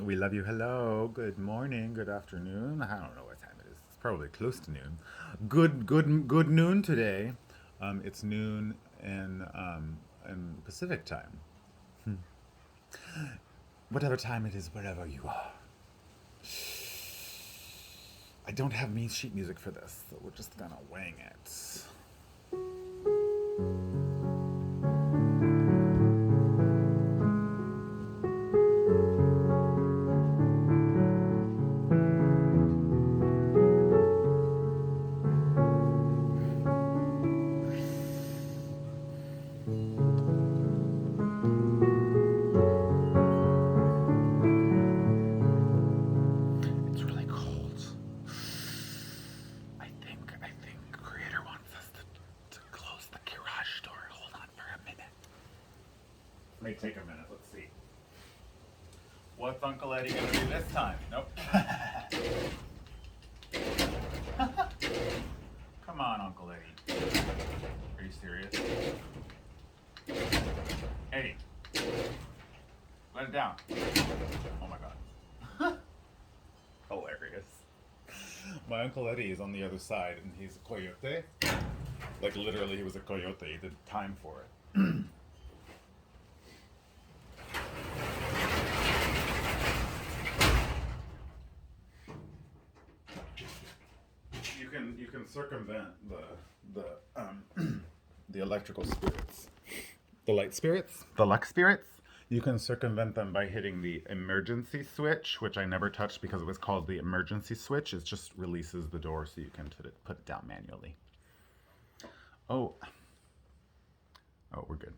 We love you. Hello. Good morning. Good afternoon. I don't know what time it is. It's probably close to noon. Good noon today. It's noon in Pacific time. Whatever time it is, wherever you are. I don't have me sheet music for this, so we're just gonna wing it. It's really cold. I think Creator wants us to close the garage door. Hold on for a minute. May take a minute. Let's see. What's Uncle Eddie gonna do this time? Nope. Come on, Uncle Eddie. Are you serious? Eddie, let it down. Oh my god. Hilarious. My Uncle Eddie is on the other side and he's a coyote. Like literally he was a coyote. He did time for it. You can circumvent the electrical spirits. The light spirits? The luck spirits? You can circumvent them by hitting the emergency switch, which I never touched because it was called the emergency switch. It just releases the door so you can put it down manually. Oh, oh, we're good.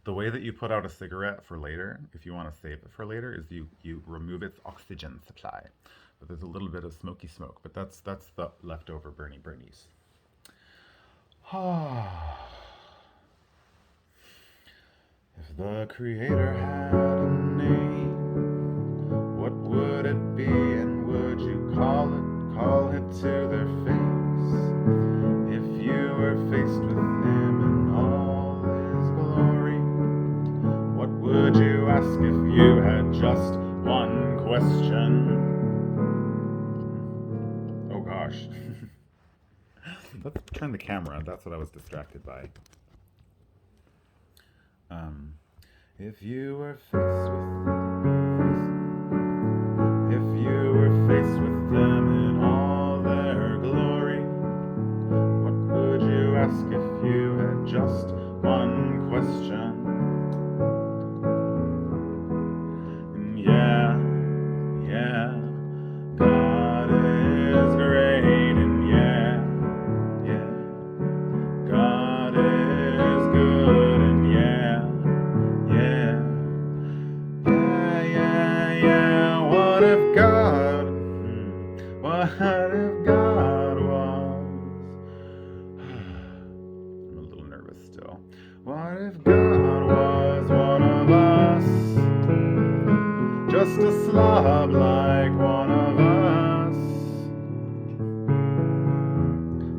The way that you put out a cigarette for later, if you want to save it for later, is you remove its oxygen supply. But there's a little bit of smoky smoke, but that's the leftover Bernies. Ah. If the Creator had a name, what would it be, and would you call it to their face? If you were faced with Him in all His glory, what would you ask if you had just one question? Oh gosh. Let's turn the camera. That's what I was distracted by. If you were faced with them in all their glory, what would you ask if you had just one question? And yeah, God is great, and yeah, God is good, and yeah. What if God, what if God was? I'm a little nervous still. What if God was one of us? Just a slob like one of us.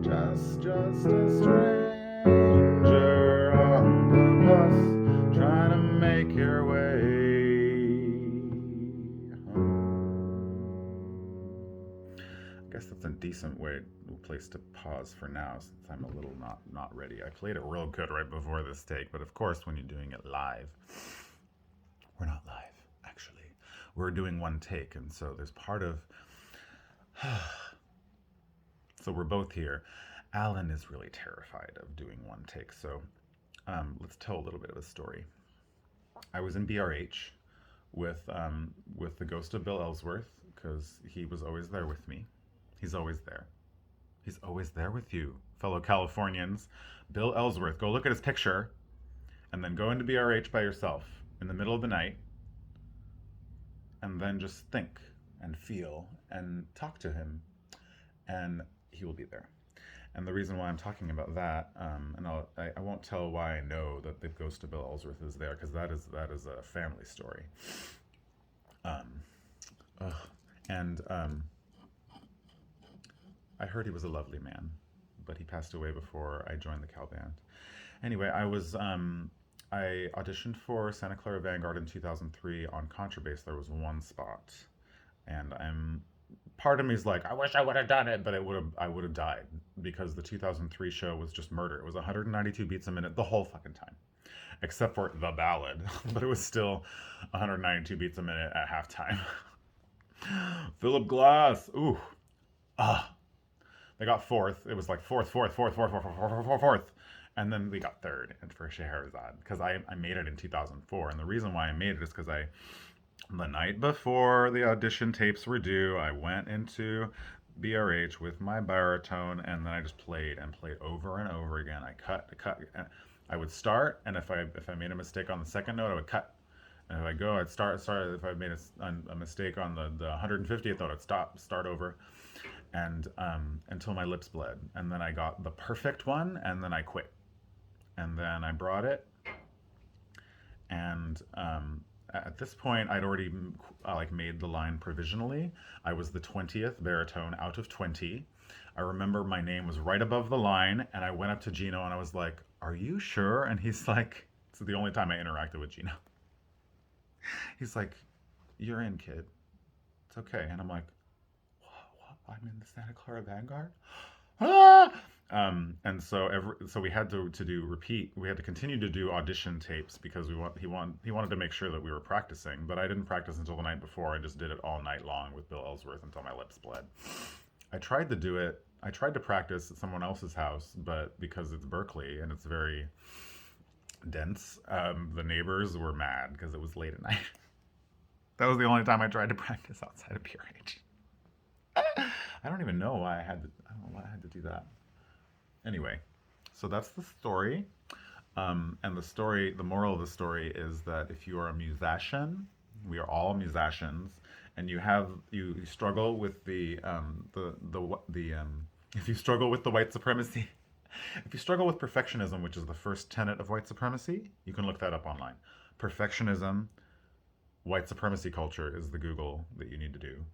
Just a stranger on the bus, trying to make your way home. I guess that's a decent place to pause for now, since I'm a little not ready. I played it real good right before this take, but of course, when you're doing it live, we're not live actually. We're doing one take, and so there's part of. So we're both here. Alan is really terrified of doing one take, so let's tell a little bit of a story. I was in BRH with the ghost of Bill Ellsworth because he was always there with me. He's always there. He's always there with you, fellow Californians. Bill Ellsworth. Go look at his picture, and then go into BRH by yourself in the middle of the night, and then just think and feel and talk to him, and he will be there. And the reason why I'm talking about that, and I won't tell why I know that the ghost of Bill Ellsworth is there, because that is a family story. Um, and I heard he was a lovely man, but he passed away before I joined the Cal band. Anyway, I auditioned for Santa Clara Vanguard in 2003 on contrabass. There was one spot, and I'm part of me is like, I wish I would have done it, but I would have died because the 2003 show was just murder. It was 192 beats a minute the whole fucking time, except for the ballad, but it was still 192 beats a minute at halftime. Philip Glass, ooh, ah, they got fourth. It was like fourth, and then we got third for Scheherazade because I made it in 2004, and the reason why I made it is because the night before the audition tapes were due, I went into BRH with my baritone, and then I just played and played over and over again. I cut. I would start, and if I made a mistake on the second note, I would cut. And if I go, I'd start. If I made a mistake on the 150th note, I'd start over, and until my lips bled. And then I got the perfect one, and then I quit. And then I brought it, and at this point, I'd already like made the line provisionally. I was the 20th baritone out of 20. I remember my name was right above the line, and I went up to Gino and I was like, "Are you sure?" And he's like, "It's the only time I interacted with Gino." He's like, "You're in, kid. It's okay." And I'm like, "What? I'm in the Santa Clara Vanguard?" Ah! And so we had to do repeat. We had to continue to do audition tapes because he wanted to make sure that we were practicing. But I didn't practice until the night before. I just did it all night long with Bill Ellsworth until my lips bled. I tried to do it. I tried to practice at someone else's house, but because it's Berkeley and it's very dense, the neighbors were mad because it was late at night. That was the only time I tried to practice outside of PRH. I don't even know why I had to. I don't know why I had to do that. Anyway, so that's the story. And the moral of the story is that if you are a musician, we are all musicians, and you struggle with if you struggle with the white supremacy, if you struggle with perfectionism, which is the first tenet of white supremacy, you can look that up online. Perfectionism, white supremacy culture is the Google that you need to do.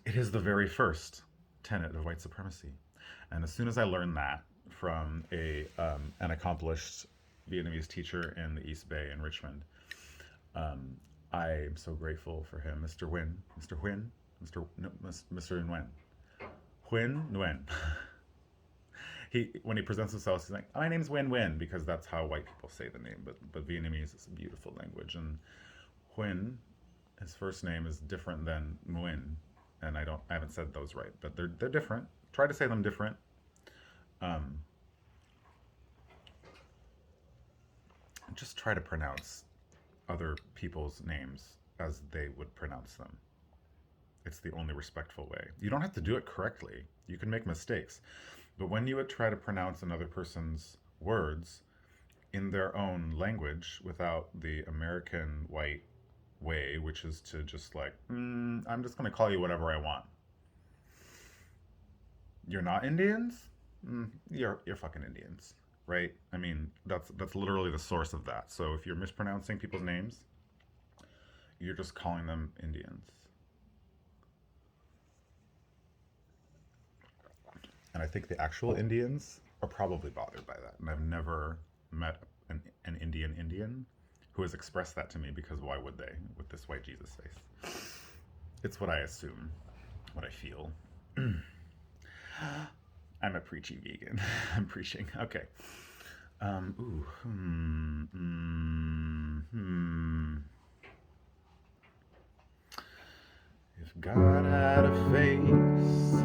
It is the very first tenet of white supremacy. And as soon as I learned that from an accomplished Vietnamese teacher in the East Bay in Richmond, I'm so grateful for him, Mr. Nguyen, Mr. Nguyen. Huynh Nguyen. When he presents himself, he's like, "My name's Nguyen Nguyen," because that's how white people say the name. But Vietnamese is a beautiful language, and Huynh, his first name is different than Nguyen, and I haven't said those right, but they're different. Try to say them different. Just try to pronounce other people's names as they would pronounce them. It's the only respectful way. You don't have to do it correctly. You can make mistakes. But when you would try to pronounce another person's words in their own language without the American white way, which is to just like, I'm just going to call you whatever I want. You're not Indians? You're fucking Indians, right? I mean, that's literally the source of that. So if you're mispronouncing people's names, you're just calling them Indians. And I think the actual Indians are probably bothered by that. And I've never met an Indian who has expressed that to me, because why would they with this white Jesus face? It's what I assume, what I feel. I'm a preachy vegan. I'm preaching. Okay. If God had a face,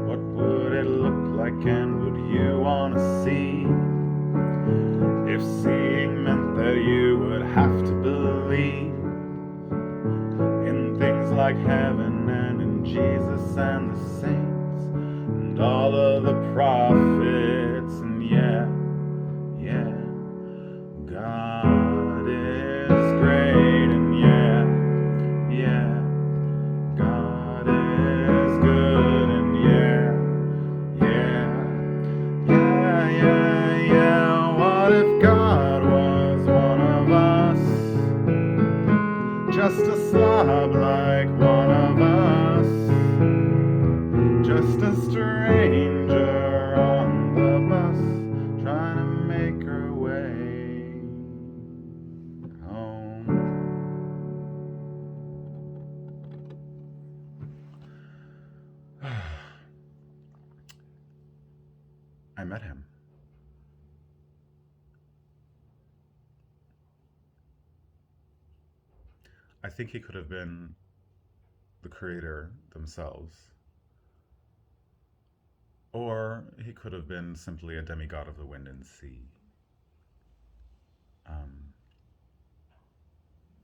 what would it look like, and would you want to see? If seeing meant that you would have to believe in things like heaven and in Jesus and the saints and all of the prophets, and yeah, God is great, and yeah, God is good, and yeah. What if God was one of us? Just a slob like one of us. Just a stranger on the bus, trying to make her way met him. I think he could have been the creator themselves, or he could have been simply a demigod of the wind and sea um,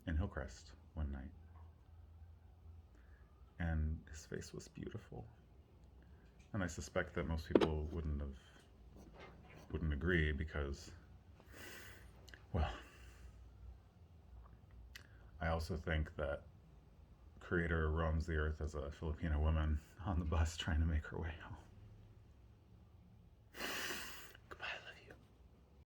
in Hillcrest one night. And his face was beautiful. And I suspect that most people wouldn't agree because, well, I also think that Creator roams the earth as a Filipino woman on the bus trying to make her way home.